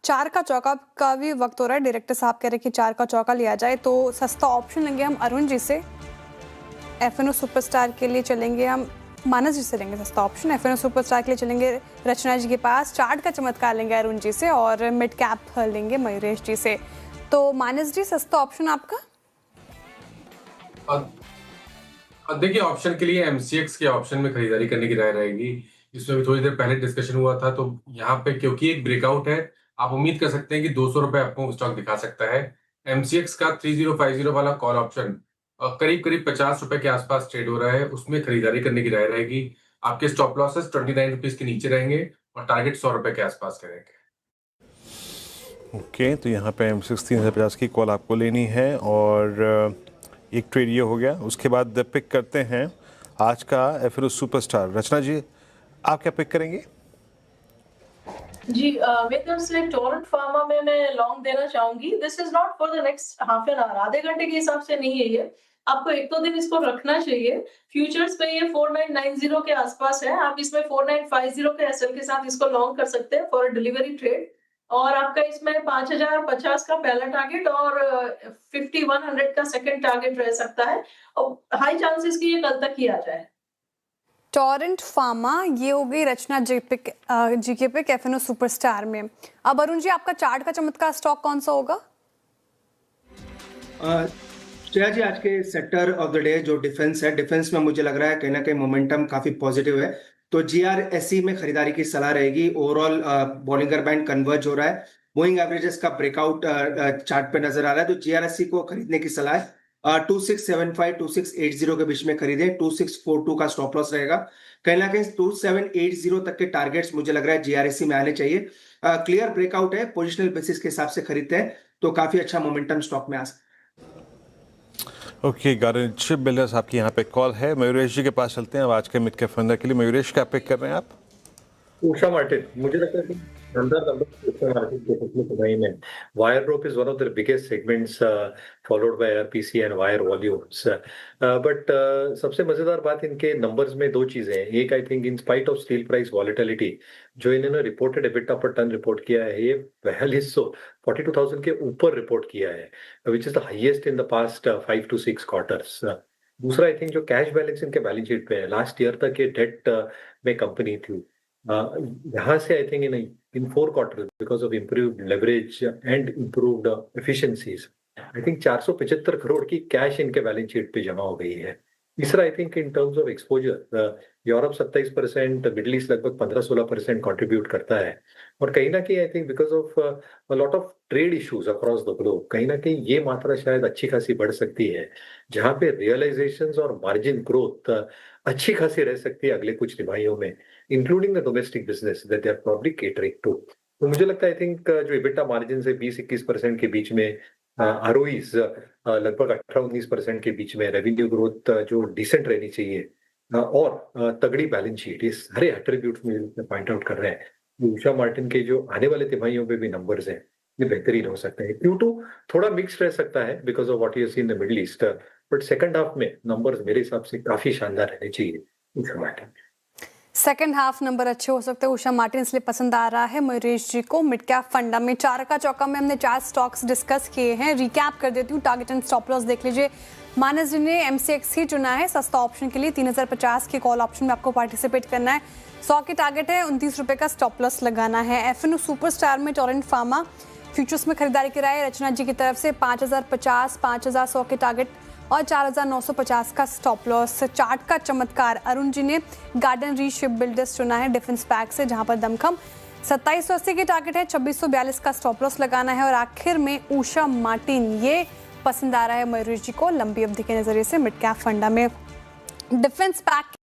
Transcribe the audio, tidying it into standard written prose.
चार का चौका का भी वक्त हो रहा है। डायरेक्टर साहब कह रहे हैं कि चार का चौका लिया जाए, तो सस्ता ऑप्शन लेंगे हम अरुण जी से। एफएनओ सुपरस्टार के लिए चलेंगे हम मानस जी से, लेंगे सस्ता ऑप्शन। एफएनओ सुपरस्टार के लिए चलेंगे रचना जी के पास। चार्ट का चमत्कार लेंगे अरुण जी से और मिड कैप लेंगे मयूरेश जी से। तो मानस जी, सस्ता ऑप्शन आपका? देखिए, ऑप्शन के लिए एमसीएक्स के ऑप्शन में खरीदारी करने की राय रहेगी। इसमें भी थोड़ी देर पहले डिस्कशन हुआ था, तो यहाँ पे क्योंकि एक ब्रेकआउट है, आप उम्मीद कर सकते हैं कि 200 रुपए आपको स्टॉक दिखा सकता है। एमसीएक्स का 3050 वाला कॉल ऑप्शन करीब करीब 50 रुपए के आसपास ट्रेड हो रहा है, उसमें खरीदारी करने की राय रहेगी। आपके स्टॉप लॉसेस 29 रुपीज के नीचे रहेंगे और टारगेट 100 रुपए के आसपास के रहेंगे। ओके, तो यहाँ पे M6 3050 की कॉल आपको लेनी है और एक ट्रेड ये हो गया। उसके बाद पिक करते हैं आज का एफएनओ सुपरस्टार। रचना जी, आप क्या पिक करेंगे? जी, मेरी तरफ से टोरेंट फार्मा में मैं लॉन्ग देना चाहूंगी। This is not for the next half an hour, आधे घंटे के हिसाब से नहीं है ये। आपको एक दो दिन इसको रखना चाहिए। फ्यूचर्स पे ये 4990 के आसपास है। आप इसमें 4950 के एसएल के साथ इसको लॉन्ग कर सकते हैं फॉर डिलीवरी ट्रेड। और आपका इसमें 5050 का पहला टारगेट और 5100 का सेकंड टारगेट रह सकता है और हाई चांसेस की ये कल तक ही आ जाए। टोरेंट फार्मा ये हो गई रचना जीके पिक एफएनओ सुपरस्टार में। अब अरुण जी, आपका चार्ट का चमत्कार स्टॉक कौन सा होगा? श्रेया जी, आज के सेक्टर ऑफ द डे जो डिफेंस है, डिफेंस में मुझे लग रहा है कहीं ना कहीं मोमेंटम काफी पॉजिटिव है, तो जीआरएसई में खरीदारी की सलाह रहेगी। ओवरऑल बॉलिंगर बैंड कन्वर्ज हो रहा है, मूविंग एवरेजेस का ब्रेकआउट चार्ट पे नजर आ रहा है, तो जीआरएसई को खरीदने की सलाह है। 2675 2680 के बीच में खरीदें। 2642 का स्टॉप लॉस रहेगा। कहीं ना कहीं 2780 तक के टारगेट्स मुझे लग रहा है जीआरएसई में आने चाहिए। क्लियर ब्रेकआउट है, पोजिशनल बेसिस के हिसाब से खरीदते हैं तो काफी अच्छा मोमेंटम स्टॉक में आ सकता है। ओके, गार्डन शिप बिल्डर्स आपकी यहाँ पे कॉल है। मयूरेश जी के पास चलते हैं अब आज के मिड कैप फंडर के लिए। मयूरेश, क्या पिक कर रहे हैं आप? उषा मार्टिन, मुझे लगता है कि उषा मार्टिन के पिछले समय में wire rope is one of the biggest segments followed by RPC and wire volumes. But सबसे मजेदार बात इनके नंबर्स में दो चीजें हैं। एक, I think in spite of steel price volatility, जो इन्होंने रिपोर्टेड एबिटा पर टन रिपोर्ट किया है, ये 4200 के ऊपर रिपोर्ट किया है, which is the highest in the past 5 to 6 quarters. दूसरा, आई थिंक जो कैश बैलेंस इनके बैलेंस शीट पे है, लास्ट ईयर तक ये डेट में कंपनी थी। यहाँ से I think in 4 quarters, because of improved leverage and improved efficiencies, I think 475 crore की कैश इनके बैलेंस शीट पे जमा हो गई है। तीसरा, I think in terms of exposure, Europe 27%, middle east लगभग 15-16% कंट्रीब्यूट करता है। और कहीं ना कहीं I think because of a lot of trade issues across the globe, कहीं ना कहीं ये मात्रा शायद अच्छी खासी बढ़ सकती है, जहां पे रियलाइजेशंस और मार्जिन ग्रोथ अच्छी खासी रह सकती है अगले कुछ तिमाहियों में, including the domestic business that they are probably catering to. तो मुझे लगता है आई थिंक जो EBITDA मार्जिन से 20-21% के बीच में, आरओईज लगभग 18-19% के बीच में, रेवेन्यू ग्रोथ जो डिसेंट रहनी चाहिए, और तगड़ी बैलेंस शीट, ये सारे एट्रीब्यूट्स में पॉइंट आउट कर रहे हैं। उषा मार्टिन के जो आने वाले तिमाहियों पे भी नंबर्स हैं, ये बेहतरीन हो सकते हैं। Q2 थोड़ा मिक्स रह सकता है because of what you see in the middle east, but second half में नंबर्स मेरे हिसाब से काफी शानदार रहने चाहिए Usha Martin. Second half number अच्छे हो सकते हैं उषा मार्टिन, इसलिए पसंद आ रहा है मयूरेश जी को। मिड कैप फंडा में चार का चौका में हमने 4 स्टॉक्स डिस्कस किए हैं। रिकैप कर देती हूँ, टारगेट एंड स्टॉप लॉस देख लीजिए। मानस जी ने एमसीएक्स ही चुना है सस्ता ऑप्शन के लिए। 3050 के कॉल ऑप्शन में आपको पार्टिसिपेट करना है। 100 के टारगेट है, 29 रुपये का स्टॉप लॉस लगाना है। एफएनओ सुपरस्टार में टोरेंट फार्मा फ्यूचर्स में खरीदारी की राय रचना जी की तरफ से। 5050, 5100 के टारगेट और 4950 का स्टॉप लॉस। चार्ट का चमत्कार अरुण जी ने गार्डन रीच शिप बिल्डर्स चुना है डिफेंस पैक से, जहां पर दमखम 2780 के टारगेट है, 2642 का स्टॉप लॉस लगाना है। और आखिर में उषा मार्टिन, ये पसंद आ रहा है मयूरेश जी को लंबी अवधि के नजरिए से मिड कैप फंडा में डिफेंस पैक